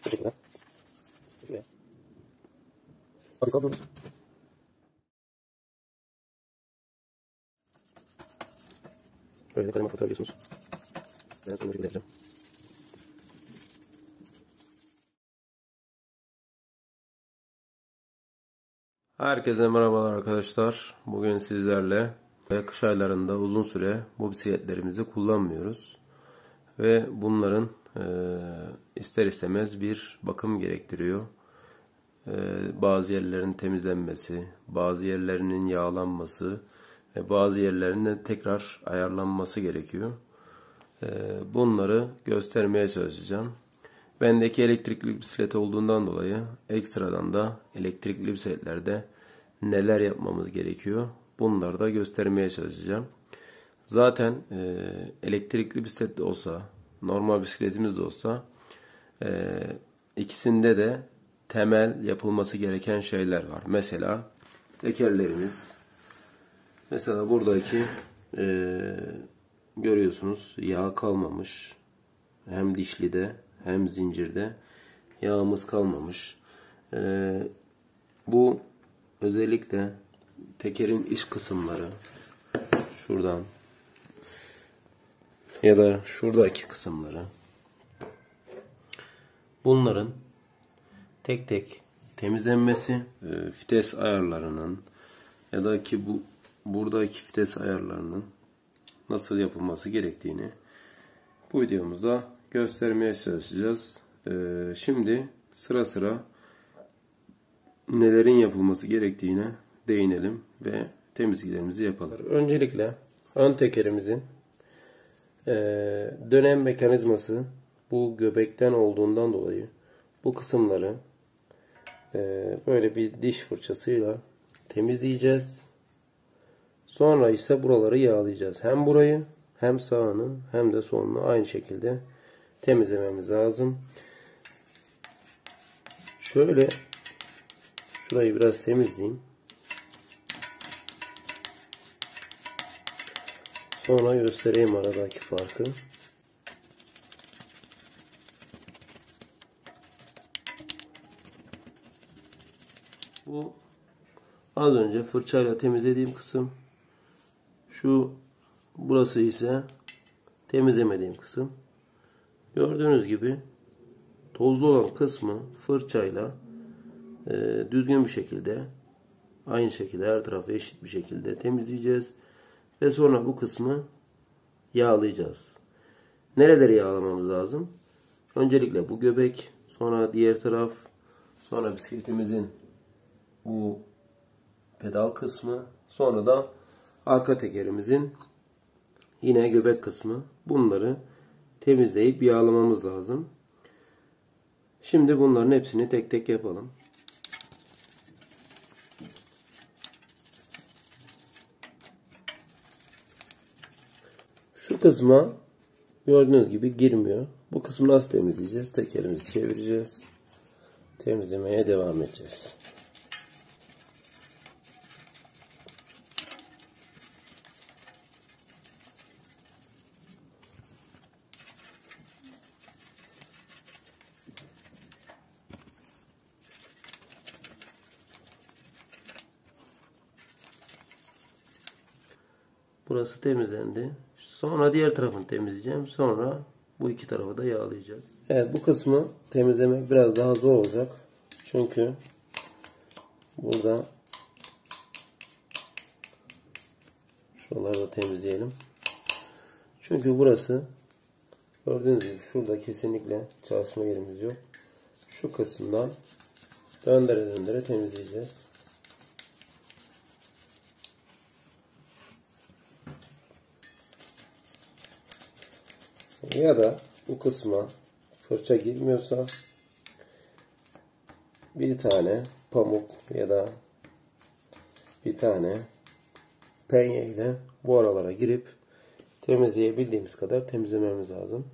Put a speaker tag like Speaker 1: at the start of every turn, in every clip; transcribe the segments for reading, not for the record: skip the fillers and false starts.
Speaker 1: Bu şekilde. Şuraya. Hadi kaldırıyoruz. Böyle kaleme kapatabiliyorsunuz. Ben sonra bu şekilde yapacağım.
Speaker 2: Herkese merhabalar arkadaşlar. Bugün sizlerle kış aylarında uzun süre bu bisikletlerimizi kullanmıyoruz. Ve bunların ister istemez bir bakım gerektiriyor. Bazı yerlerin temizlenmesi, bazı yerlerinin yağlanması ve bazı yerlerinin tekrar ayarlanması gerekiyor. Bunları göstermeye çalışacağım. Bendeki elektrikli bisiklet olduğundan dolayı ekstradan da elektrikli bisikletlerde neler yapmamız gerekiyor bunları da göstermeye çalışacağım. Zaten elektrikli bisiklet de olsa, normal bisikletimiz de olsa ikisinde de temel yapılması gereken şeyler var. Mesela tekerlerimiz. Mesela buradaki görüyorsunuz yağ kalmamış. Hem dişlide hem zincirde yağımız kalmamış. Bu özellikle tekerin iç kısımları şuradan ya da şuradaki kısımları, bunların tek tek temizlenmesi, vites ayarlarının ya da ki buradaki vites ayarlarının nasıl yapılması gerektiğini bu videomuzda göstermeye çalışacağız. Şimdi sıra sıra nelerin yapılması gerektiğine değinelim ve temizliklerimizi yapalım. Öncelikle ön tekerimizin dönem mekanizması bu göbekten olduğundan dolayı bu kısımları böyle bir diş fırçasıyla temizleyeceğiz. Sonra ise buraları yağlayacağız. Hem burayı hem sağını hem de solunu aynı şekilde temizlememiz lazım. Şöyle şurayı biraz temizleyeyim. Sonra göstereyim aradaki farkı. Bu az önce fırçayla temizlediğim kısım. Burası ise temizlemediğim kısım. Gördüğünüz gibi tozlu olan kısmı fırçayla düzgün bir şekilde, aynı şekilde her tarafı eşit bir şekilde temizleyeceğiz. Ve sonra bu kısmı yağlayacağız. Nereleri yağlamamız lazım? Öncelikle bu göbek, sonra diğer taraf, sonra bisikletimizin bu pedal kısmı, sonra da arka tekerimizin yine göbek kısmı. Bunları temizleyip yağlamamız lazım. Şimdi bunların hepsini tek tek yapalım. Şu kısma gördüğünüz gibi girmiyor. Bu kısmı nasıl temizleyeceğiz? Tekerimizi çevireceğiz. Temizlemeye devam edeceğiz. Burası temizlendi. Sonra diğer tarafını temizleyeceğim. Sonra bu iki tarafı da yağlayacağız. Evet, bu kısmı temizlemek biraz daha zor olacak. Çünkü burada şuraları da temizleyelim. Çünkü burası gördüğünüz gibi şurada kesinlikle çalışma yerimiz yok. Şu kısımdan döndüre döndüre temizleyeceğiz. Ya da bu kısma fırça girmiyorsa bir tane pamuk ya da bir tane penye ile bu aralara girip temizleyebildiğimiz kadar temizlememiz lazım.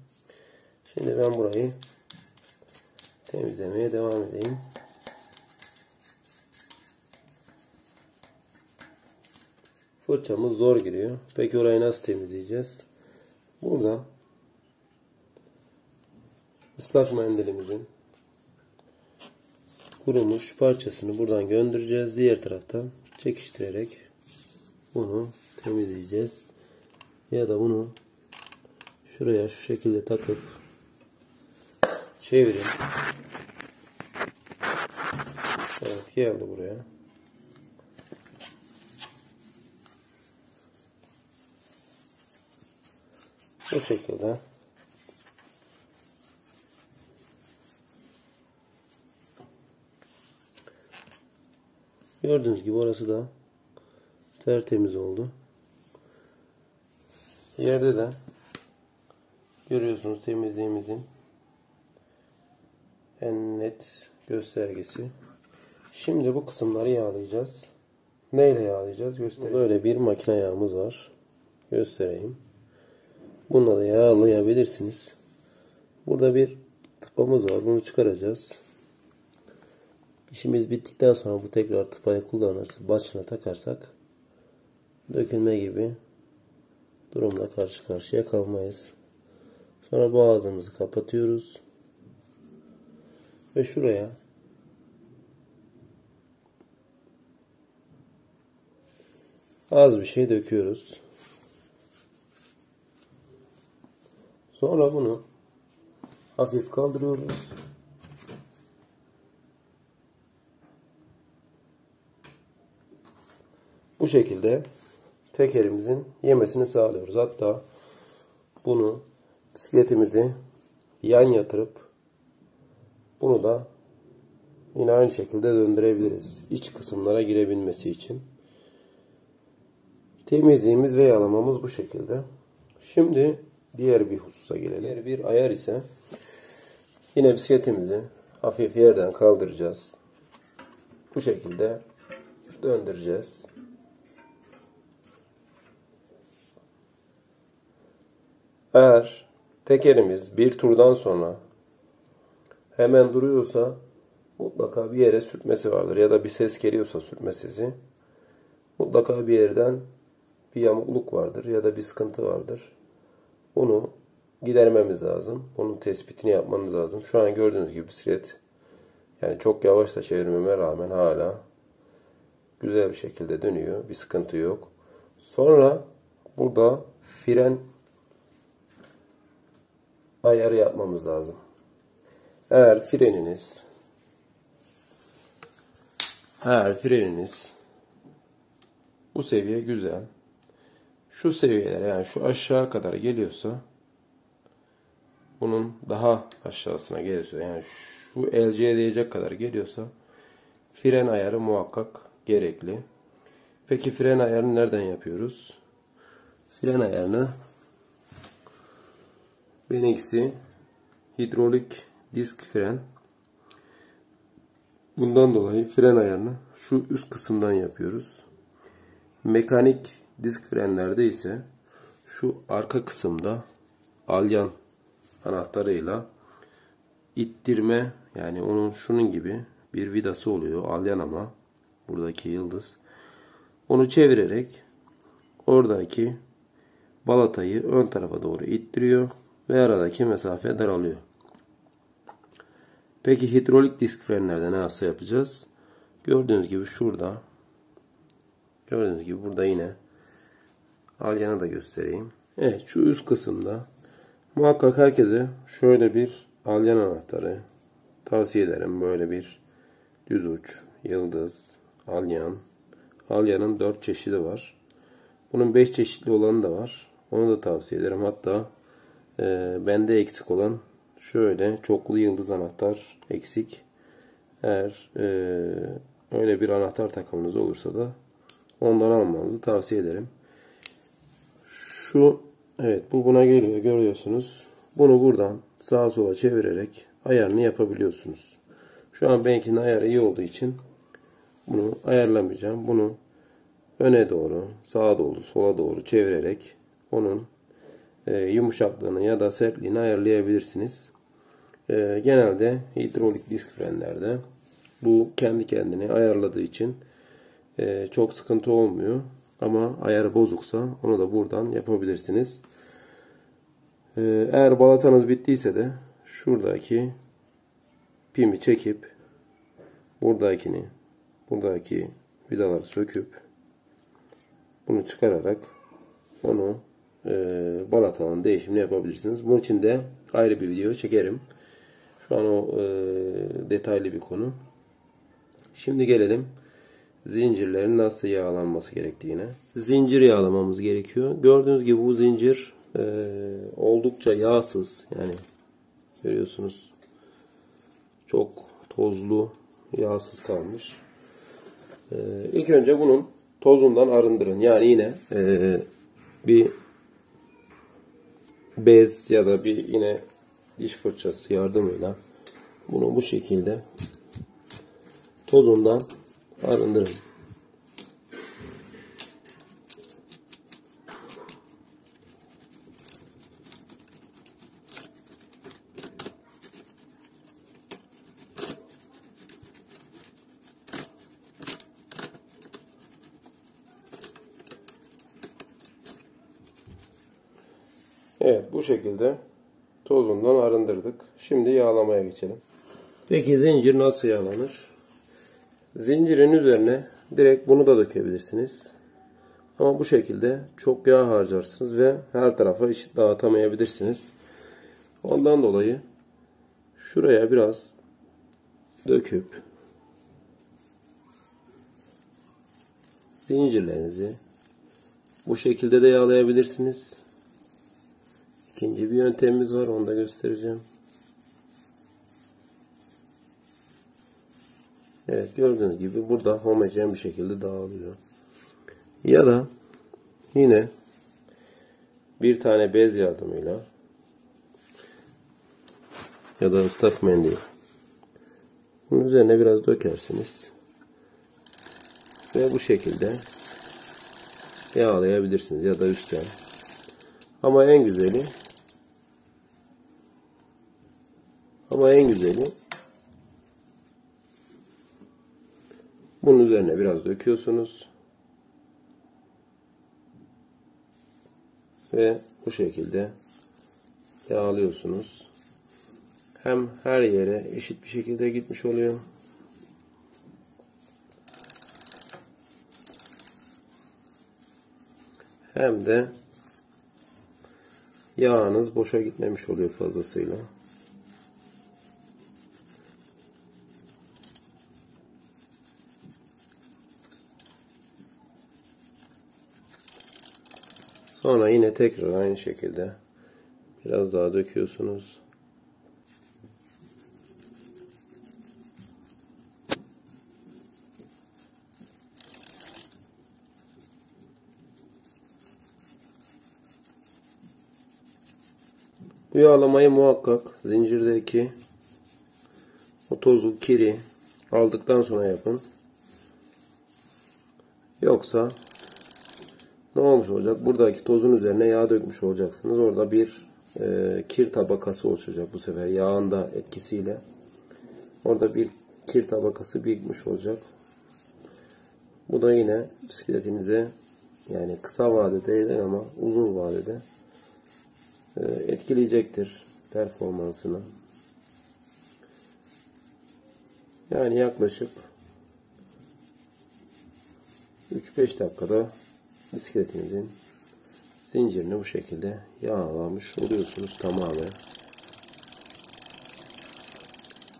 Speaker 2: Şimdi ben burayı temizlemeye devam edeyim. Fırçamız zor giriyor. Peki orayı nasıl temizleyeceğiz? Burada ıslak mendilimizin kurumuş parçasını buradan göndereceğiz. Diğer taraftan çekiştirerek bunu temizleyeceğiz. Ya da bunu şuraya şu şekilde takıp çevirin. Evet, geldi buraya. Bu şekilde. Gördüğünüz gibi orası da tertemiz oldu. Yerde de görüyorsunuz temizliğimizin en net göstergesi. Şimdi bu kısımları yağlayacağız. Neyle yağlayacağız? Göstereyim. Böyle bir makine yağımız var. Göstereyim. Bununla da yağlayabilirsiniz. Burada bir tıpamız var. Bunu çıkaracağız. İşimiz bittikten sonra bu tekrar tıpayı kullanırız. Başına takarsak dökülme gibi durumla karşı karşıya kalmayız. Sonra boğazımızı kapatıyoruz. Ve şuraya az bir şey döküyoruz. Sonra bunu hafif kaldırıyoruz. Bu şekilde tekerimizin yemesini sağlıyoruz. Hatta bunu bisikletimizi yan yatırıp bunu da yine aynı şekilde döndürebiliriz. İç kısımlara girebilmesi için. Temizliğimiz ve yağlamamız bu şekilde. Şimdi diğer bir hususa gelelim. Diğer bir ayar ise yine bisikletimizi hafif yerden kaldıracağız. Bu şekilde döndüreceğiz. Eğer tekerimiz bir turdan sonra hemen duruyorsa mutlaka bir yere sürtmesi vardır. Ya da bir ses geliyorsa sürtme sesi mutlaka bir yerden bir yamukluk vardır ya da bir sıkıntı vardır. Bunu gidermemiz lazım. Bunun tespitini yapmanız lazım. Şu an gördüğünüz gibi bisiklet yani çok yavaş da çevirmeme rağmen hala güzel bir şekilde dönüyor. Bir sıkıntı yok. Sonra burada fren ayarı yapmamız lazım. Eğer freniniz bu seviye güzel. Şu seviyelere yani şu aşağı kadar geliyorsa bunun daha aşağısına geliyorsa yani şu elciye değecek kadar geliyorsa fren ayarı muhakkak gerekli. Peki fren ayarını nereden yapıyoruz? Fren ayarını benimkisi hidrolik disk fren. Bundan dolayı fren ayarını şu üst kısımdan yapıyoruz. Mekanik disk frenlerde ise şu arka kısımda alyan anahtarıyla ittirme yani onun şunun gibi bir vidası oluyor. Alyan ama buradaki yıldız. Onu çevirerek oradaki balatayı ön tarafa doğru ittiriyor ve aradaki mesafe daralıyor. Peki hidrolik disk frenlerde nasıl yapacağız? Gördüğünüz gibi şurada. Gördüğünüz gibi burada yine alyanı da göstereyim. Evet şu üst kısımda muhakkak herkese şöyle bir alyan anahtarı tavsiye ederim. Böyle bir düz uç, yıldız, alyan. Alyanın 4 çeşidi var. Bunun 5 çeşitli olanı da var. Onu da tavsiye ederim. Hatta bende eksik olan şöyle çoklu yıldız anahtar eksik. Eğer öyle bir anahtar takımınız olursa da ondan almanızı tavsiye ederim. Evet bu buna geliyor görüyorsunuz. Bunu buradan sağa sola çevirerek ayarını yapabiliyorsunuz. Şu an benimkinin ayarı iyi olduğu için bunu ayarlamayacağım. Bunu öne doğru, sağa doğru, sola doğru çevirerek onun yumuşaklığını ya da sertliğini ayarlayabilirsiniz. Genelde hidrolik disk frenlerde bu kendi kendine ayarladığı için çok sıkıntı olmuyor. Ama ayarı bozuksa onu da buradan yapabilirsiniz. Eğer balatanız bittiyse de şuradaki pimi çekip buradaki vidaları söküp bunu çıkararak onu balataların değişimini yapabilirsiniz. Bunun için de ayrı bir video çekerim. Şu an o detaylı bir konu. Şimdi gelelim zincirlerin nasıl yağlanması gerektiğine. Zincir yağlamamız gerekiyor. Gördüğünüz gibi bu zincir oldukça yağsız. Yani görüyorsunuz çok tozlu, yağsız kalmış. İlk önce bunun tozundan arındırın. Yani yine bir bez ya da bir yine diş fırçası yardımıyla bunu bu şekilde tozundan arındırın. Evet, bu şekilde tozundan arındırdık. Şimdi yağlamaya geçelim. Peki zincir nasıl yağlanır? Zincirin üzerine direkt bunu da dökebilirsiniz. Ama bu şekilde çok yağ harcarsınız ve her tarafa eşit dağıtamayabilirsiniz. Ondan dolayı şuraya biraz döküp zincirlerinizi bu şekilde de yağlayabilirsiniz. İkinci bir yöntemimiz var, onu da göstereceğim. Evet, gördüğünüz gibi burada homojen bir şekilde dağılıyor. Ya da yine bir tane bez yardımıyla ya da ıslak mendil bunun üzerine biraz dökersiniz ve bu şekilde yağlayabilirsiniz ya da üstten. Ama en güzeli bunun üzerine biraz döküyorsunuz ve bu şekilde yağlıyorsunuz. Hem her yere eşit bir şekilde gitmiş oluyor. Hem de yağınız boşa gitmemiş oluyor fazlasıyla. Sonra yine tekrar aynı şekilde biraz daha döküyorsunuz. Bu yağlamayı muhakkak zincirdeki o tozu, kiri aldıktan sonra yapın. Yoksa ne olmuş olacak? Buradaki tozun üzerine yağ dökmüş olacaksınız. Orada bir kir tabakası oluşacak bu sefer. Yağın da etkisiyle. Orada bir kir tabakası birikmiş olacak. Bu da yine bisikletinize, yani kısa vadede değil ama uzun vadede etkileyecektir performansını. Yani yaklaşık 3-5 dakikada bisikletinizin zincirini bu şekilde yağlamış oluyorsunuz tamamen.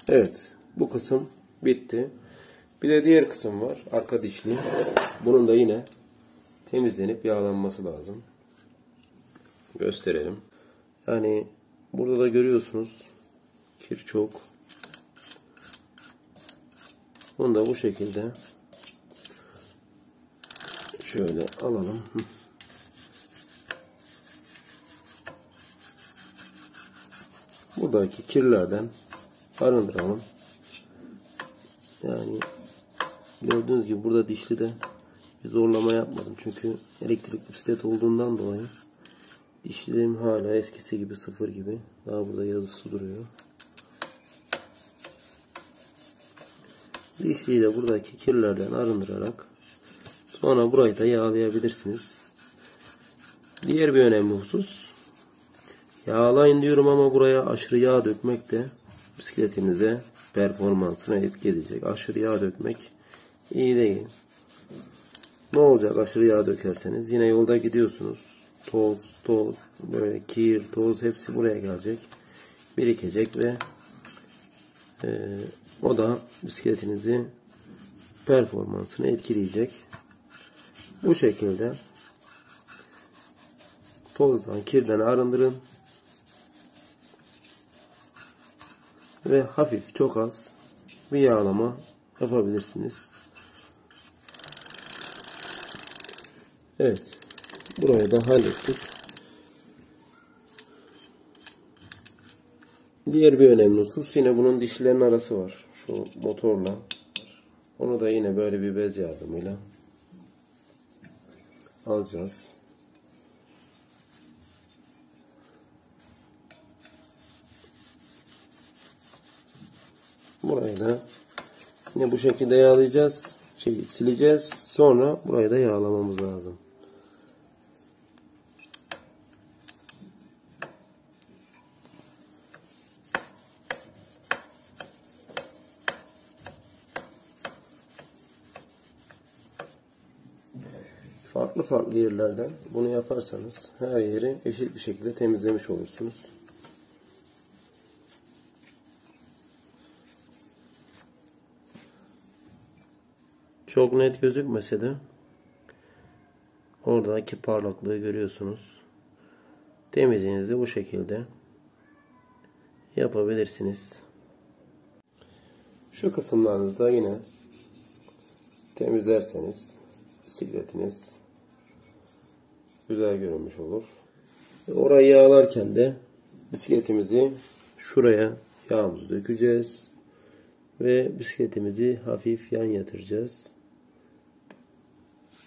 Speaker 2: Evet, bu kısım bitti. Bir de diğer kısım var, arka dişli. Bunun da yine temizlenip yağlanması lazım. Gösterelim. Yani burada da görüyorsunuz kir çok. Bunu da bu şekilde şöyle alalım. Buradaki kirlerden arındıralım. Yani gördüğünüz gibi burada dişli de bir zorlama yapmadım. Çünkü elektrikli bisiklet olduğundan dolayı dişlerim hala eskisi gibi, sıfır gibi. Daha burada yazısı duruyor. Dişliyi de buradaki kirlerden arındırarak sonra burayı da yağlayabilirsiniz. Diğer bir önemli husus, yağlayın diyorum ama buraya aşırı yağ dökmek de bisikletinize performansına etki edecek. Aşırı yağ dökmek iyi değil. Ne olacak aşırı yağ dökerseniz? Yine yolda gidiyorsunuz. Toz, böyle kir, toz hepsi buraya gelecek. Birikecek ve o da bisikletinizi performansını etkileyecek. Bu şekilde tozdan, kirden arındırın ve hafif, çok az bir yağlama yapabilirsiniz. Evet, burayı da hallettik. Diğer bir önemli husus, yine bunun dişlerin arası var. Şu motorla. Onu da yine böyle bir bez yardımıyla alacağız. Burayı da yine bu şekilde yağlayacağız. Sileceğiz. Sonra burayı da yağlamamız lazım. Farklı yerlerden bunu yaparsanız her yeri eşit bir şekilde temizlemiş olursunuz. Çok net gözükmese de oradaki parlaklığı görüyorsunuz. Temizliğinizi bu şekilde yapabilirsiniz. Şu kısımlarınızda yine temizlerseniz bisikletiniz güzel görünmüş olur. Orayı yağlarken de bisikletimizi şuraya yağımızı dökeceğiz ve bisikletimizi hafif yan yatıracağız.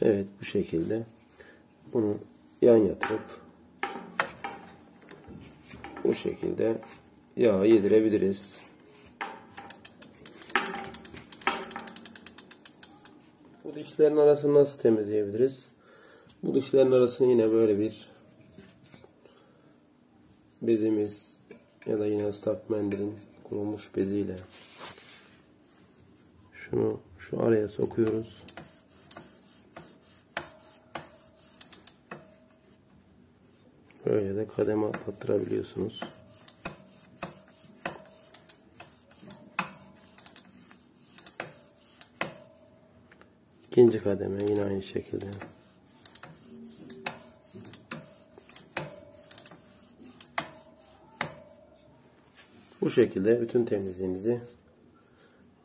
Speaker 2: Evet, bu şekilde bunu yan yatırıp bu şekilde yağı yedirebiliriz. Bu dişlerin arasını nasıl temizleyebiliriz? Bu dişlerin arasını yine böyle bir bezimiz ya da yine ıslak mendilin kurumuş beziyle şunu şu araya sokuyoruz. Böyle de kademe atlattırabiliyorsunuz. İkinci kademe yine aynı şekilde. Bu şekilde bütün temizliğinizi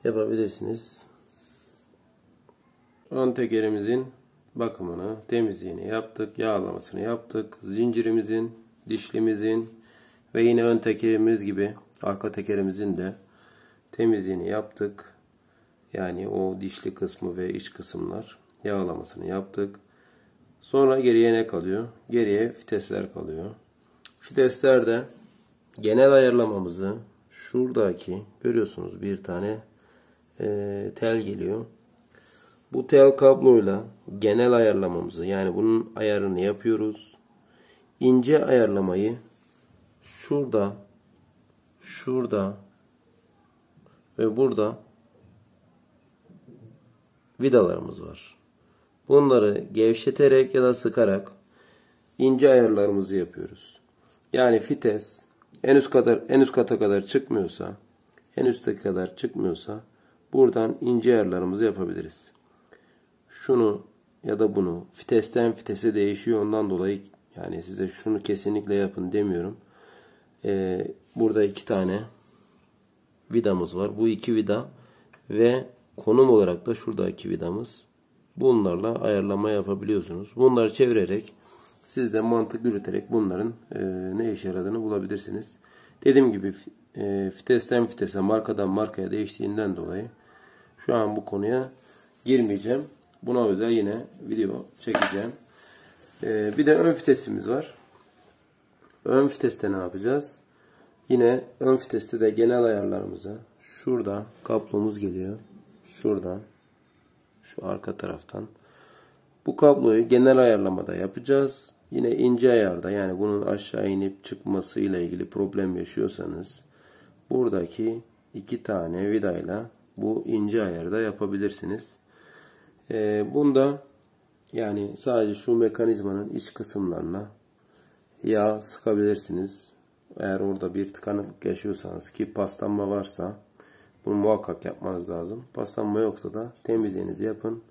Speaker 2: yapabilirsiniz. Ön tekerimizin bakımını, temizliğini yaptık, yağlamasını yaptık. Zincirimizin, dişlimizin ve yine ön tekerimiz gibi arka tekerimizin de temizliğini yaptık. Yani o dişli kısmı ve iç kısımlar yağlamasını yaptık. Sonra geriye ne kalıyor? Geriye fitesler kalıyor. Fiteslerde genel ayarlamamızı şuradaki görüyorsunuz bir tane tel geliyor. Bu tel kabloyla genel ayarlamamızı, yani bunun ayarını yapıyoruz. İnce ayarlamayı şurada ve burada vidalarımız var. Bunları gevşeterek ya da sıkarak ince ayarlarımızı yapıyoruz. Yani fites en üst kata kadar çıkmıyorsa, en üstteki kadar çıkmıyorsa buradan ince ayarlarımızı yapabiliriz. Şunu ya da bunu, fitesten fitese değişiyor, ondan dolayı yani size şunu kesinlikle yapın demiyorum. Burada 2 tane vidamız var. Bu 2 vida ve konum olarak da şuradaki vidamız. Bunlarla ayarlama yapabiliyorsunuz. Bunları çevirerek siz de mantık yürüterek bunların ne işe yaradığını bulabilirsiniz. Dediğim gibi fitesten fitese, markadan markaya değiştiğinden dolayı şu an bu konuya girmeyeceğim. Buna özel yine video çekeceğim. Bir de ön fitesimiz var. Ön viteste ne yapacağız? Yine ön viteste de genel ayarlarımızı şurada kablomuz geliyor. Şuradan, şu arka taraftan. Bu kabloyu genel ayarlamada yapacağız. Yine ince ayarda, yani bunun aşağı inip çıkmasıyla ilgili problem yaşıyorsanız buradaki 2 tane vidayla bu ince ayarı da yapabilirsiniz. Bunda yani sadece şu mekanizmanın iç kısımlarına yağ sıkabilirsiniz. Eğer orada bir tıkanıklık yaşıyorsanız, ki paslanma varsa bunu muhakkak yapmanız lazım. Paslanma yoksa da temizliğinizi yapın.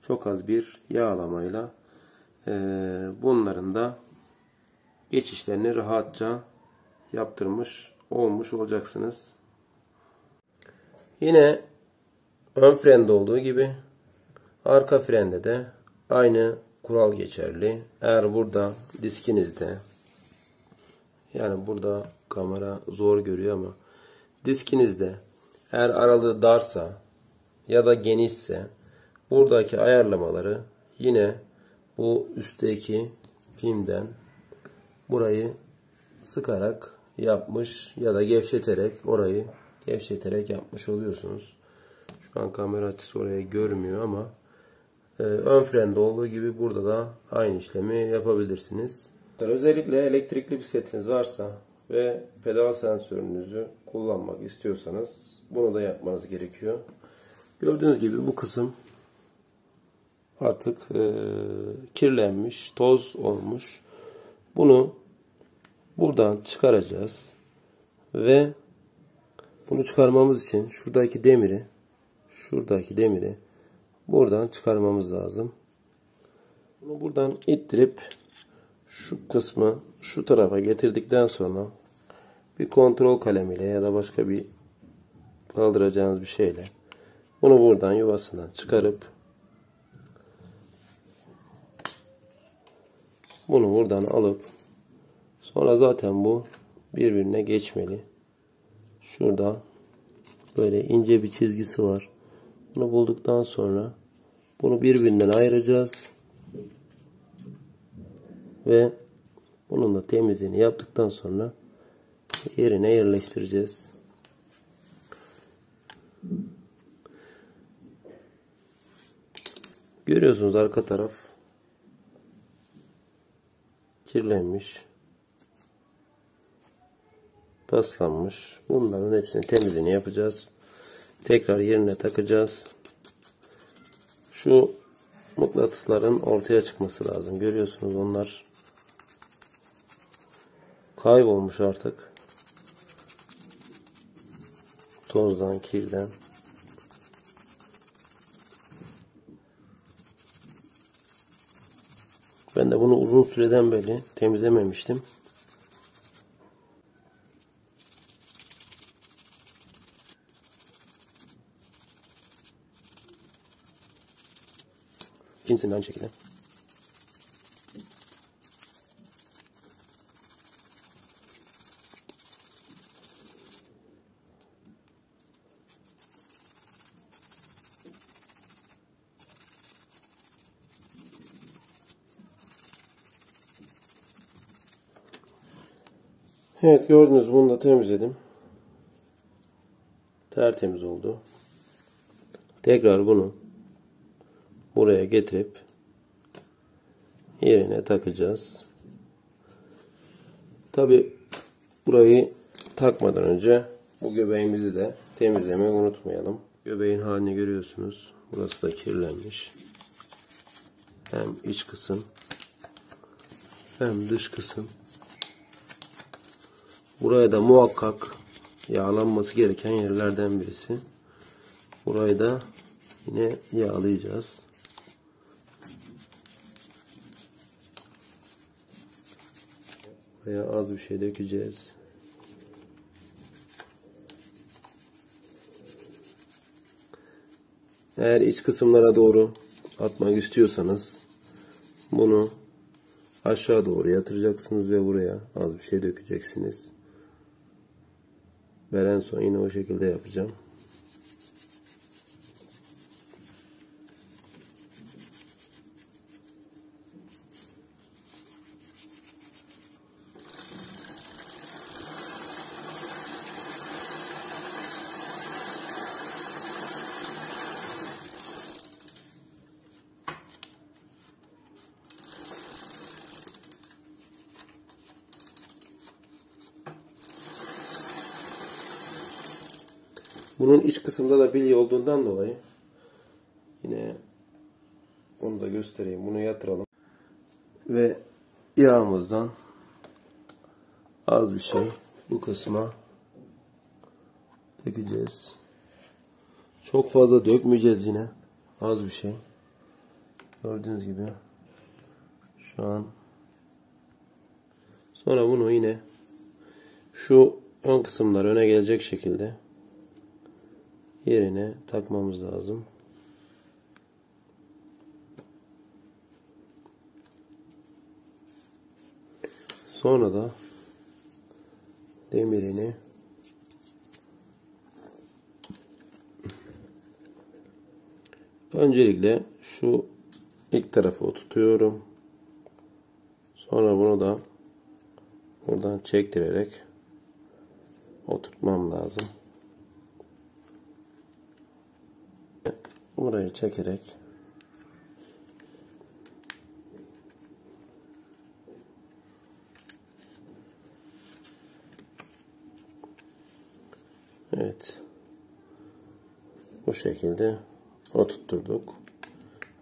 Speaker 2: Çok az bir yağlamayla bunların da geçişlerini rahatça yaptırmış olmuş olacaksınız. Yine ön frende olduğu gibi arka frende de aynı kural geçerli. Eğer burada diskinizde, yani burada kamera zor görüyor ama diskinizde eğer aralığı darsa ya da genişse buradaki ayarlamaları yine bu üstteki pimden burayı sıkarak yapmış ya da gevşeterek, orayı gevşeterek yapmış oluyorsunuz. Şu an kamera açısı orayı görmüyor ama ön frende olduğu gibi burada da aynı işlemi yapabilirsiniz. Özellikle elektrikli bisikletiniz varsa ve pedal sensörünüzü kullanmak istiyorsanız bunu da yapmanız gerekiyor. Gördüğünüz gibi bu kısım artık kirlenmiş, toz olmuş. Bunu buradan çıkaracağız ve bunu çıkarmamız için şuradaki demiri buradan çıkarmamız lazım. Bunu buradan ittirip şu kısmı şu tarafa getirdikten sonra bir kontrol kalemiyle ya da başka bir kaldıracağınız bir şeyle bunu buradan yuvasından çıkarıp bunu buradan alıp sonra zaten bu birbirine geçmeli. Şurada böyle ince bir çizgisi var. Bunu bulduktan sonra bunu birbirinden ayıracağız. Ve bunun da temizliğini yaptıktan sonra yerine yerleştireceğiz. Görüyorsunuz arka taraf kirlenmiş, paslanmış. Bunların hepsini temizliğini yapacağız. Tekrar yerine takacağız. Şu mıknatısların ortaya çıkması lazım. Görüyorsunuz onlar kaybolmuş artık. Tozdan, kirden. Ben de bunu uzun süreden beri temizlememiştim. İkincisini de aynı şekilde. Evet, gördünüz, bunu da temizledim. Tertemiz oldu. Tekrar bunu buraya getirip yerine takacağız. Tabi burayı takmadan önce bu göbeğimizi de temizlemeyi unutmayalım. Göbeğin halini görüyorsunuz. Burası da kirlenmiş. Hem iç kısım hem dış kısım. Buraya da muhakkak yağlanması gereken yerlerden birisi. Burayı da yine yağlayacağız. Buraya az bir şey dökeceğiz. Eğer iç kısımlara doğru atmak istiyorsanız bunu aşağı doğru yatıracaksınız ve buraya az bir şey dökeceksiniz. Ben en son yine o şekilde yapacağım. Bunun iç kısmında da bilye olduğundan dolayı yine onu da göstereyim. Bunu yatıralım. Ve yağımızdan az bir şey bu kısma dökeceğiz. Çok fazla dökmeyeceğiz yine. Az bir şey. Gördüğünüz gibi. Şu an. Sonra bunu yine şu ön kısımlar öne gelecek şekilde yerine takmamız lazım. Sonra da demirini öncelikle şu ilk tarafı oturtuyorum. Sonra bunu da buradan çektirerek oturtmam lazım. Burayı çekerek evet, bu şekilde oturtturduk.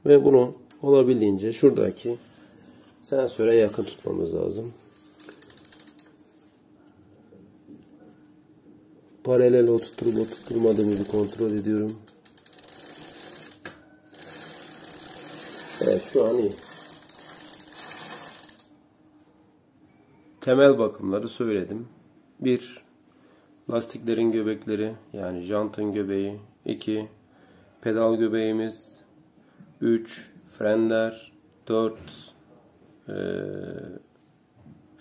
Speaker 2: Ve bunu olabildiğince şuradaki sensöre yakın tutmamız lazım. Paralel oturtturup oturtturmadığımızı kontrol ediyorum. Evet, şu an iyi. Temel bakımları söyledim. 1. Lastiklerin göbekleri, yani jantın göbeği. 2. Pedal göbeğimiz. 3. Frenler. 4.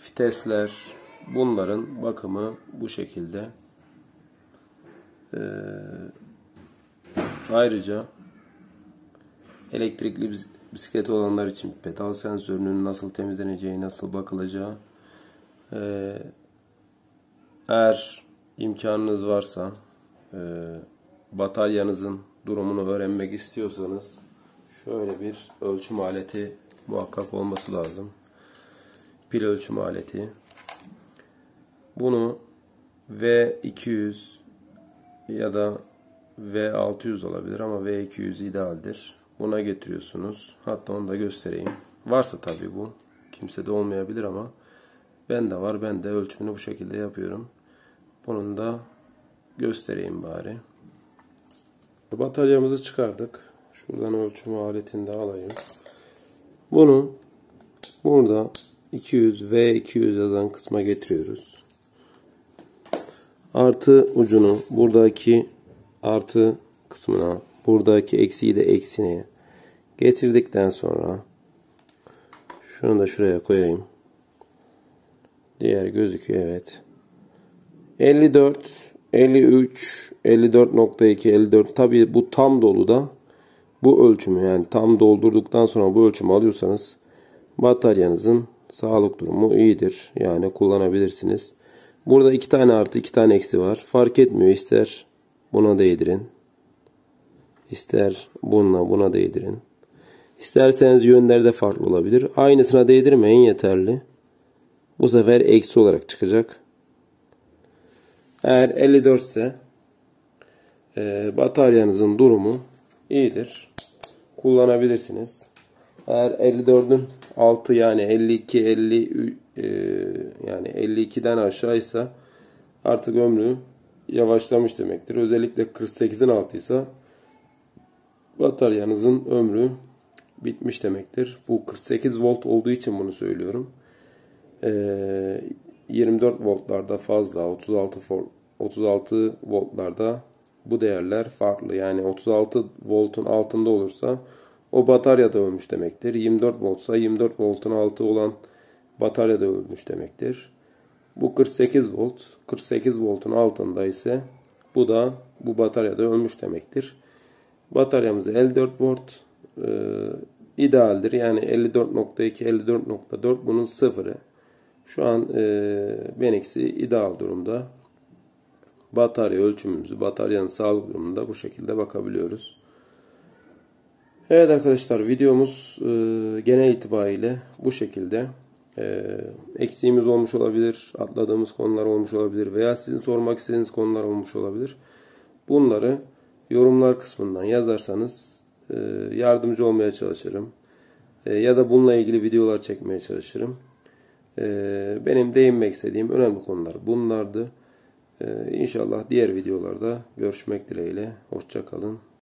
Speaker 2: Vitesler. Bunların bakımı bu şekilde. Ayrıca elektrikli bisikleti olanlar için pedal sensörünün nasıl temizleneceği, nasıl bakılacağı, eğer imkanınız varsa bataryanızın durumunu öğrenmek istiyorsanız şöyle bir ölçüm aleti muhakkak olması lazım. Pil ölçüm aleti. Bunu V200 ya da V600 olabilir ama V200 idealdir. Buna getiriyorsunuz. Hatta onu da göstereyim. Varsa tabii bu. Kimsede olmayabilir ama bende var. Ben de ölçümünü bu şekilde yapıyorum. Bunun da göstereyim bari. Bataryamızı çıkardık. Şuradan ölçüm aletini de alayım. Bunu burada 200 V200 yazan kısma getiriyoruz. Artı ucunu buradaki artı kısmına, buradaki eksiği de eksine getirdikten sonra şunu da şuraya koyayım. Diğer gözüküyor, evet. 54, 53, 54.2, 54. Tabii bu tam dolu da bu ölçümü, yani tam doldurduktan sonra bu ölçümü alıyorsanız bataryanızın sağlık durumu iyidir. Yani kullanabilirsiniz. Burada 2 tane artı 2 tane eksi var. Fark etmiyor. İster buna değdirin, İster buna değdirin. İsterseniz yönleri de farklı olabilir. Aynısına değdirmeyin, yeterli. Bu sefer eksi olarak çıkacak. Eğer 54 ise bataryanızın durumu iyidir. Kullanabilirsiniz. Eğer 54'ün altı, yani 52, 50 yani 52'den aşağıysa artık ömrü yavaşlamış demektir. Özellikle 48'in altıysa bataryanızın ömrü bitmiş demektir. Bu 48 volt olduğu için bunu söylüyorum. 24 voltlarda fazla, 36 voltlarda bu değerler farklı. Yani 36 voltun altında olursa o batarya da ölmüş demektir. 24 voltsa 24 voltun altı olan batarya da ölmüş demektir. Bu 48 volt. 48 voltun altında ise bu batarya da ölmüş demektir. Bataryamız 54 volt idealdir. Yani 54.2, 54.4 bunun sıfırı. Şu an benimkisi ideal durumda. Batarya ölçümümüzü, bataryanın sağlık durumunda bu şekilde bakabiliyoruz. Evet arkadaşlar, videomuz genel itibariyle bu şekilde. Eksiğimiz olmuş olabilir, atladığımız konular olmuş olabilir veya sizin sormak istediğiniz konular olmuş olabilir. Bunları yorumlar kısmından yazarsanız yardımcı olmaya çalışırım. Ya da bununla ilgili videolar çekmeye çalışırım. Benim değinmek istediğim önemli konular bunlardı. İnşallah diğer videolarda görüşmek dileğiyle. Hoşça kalın.